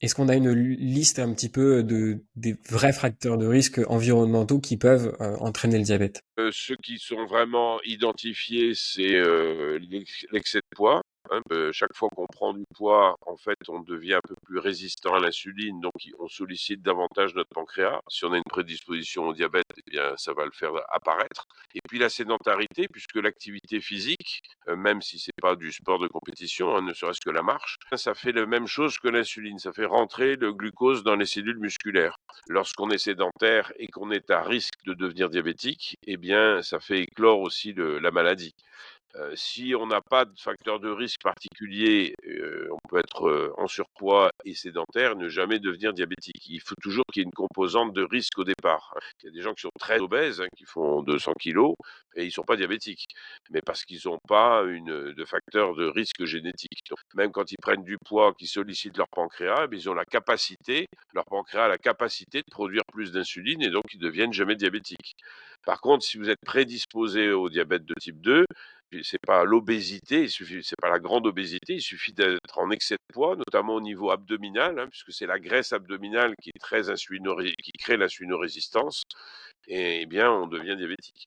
Est-ce qu'on a une liste un petit peu des vrais facteurs de risque environnementaux qui peuvent entraîner le diabète? Ceux qui sont vraiment identifiés, c'est l'excès de poids. Hein. Chaque fois qu'on prend du poids, en fait, on devient un peu plus résistant à l'insuline, donc on sollicite davantage notre pancréas. Si on a une prédisposition au diabète, eh bien, ça va le faire apparaître. Et puis la sédentarité, puisque l'activité physique, même si c'est pas du sport de compétition, hein, ne serait-ce que la marche, ça fait la même chose que l'insuline. Ça fait rentrer le glucose dans les cellules musculaires. Lorsqu'on est sédentaire et qu'on est à risque de devenir diabétique, eh bien, ça fait éclore aussi la maladie. Si on n'a pas de facteur de risque particulier, on peut être en surpoids et sédentaire, ne jamais devenir diabétique. Il faut toujours qu'il y ait une composante de risque au départ. Il y a des gens qui sont très obèses, hein, qui font 200 kilos, et ils ne sont pas diabétiques, mais parce qu'ils n'ont pas de facteur de risque génétique. Donc, même quand ils prennent du poids, qui sollicitent leur pancréas, eh ils ont la capacité, leur pancréas a la capacité de produire plus d'insuline, et donc ils ne deviennent jamais diabétiques. Par contre, si vous êtes prédisposé au diabète de type 2, c'est pas l'obésité, c'est pas la grande obésité, il suffit d'être en excès de poids, notamment au niveau abdominal, hein, puisque c'est la graisse abdominale qui est qui crée l'insulinorésistance, et bien on devient diabétique.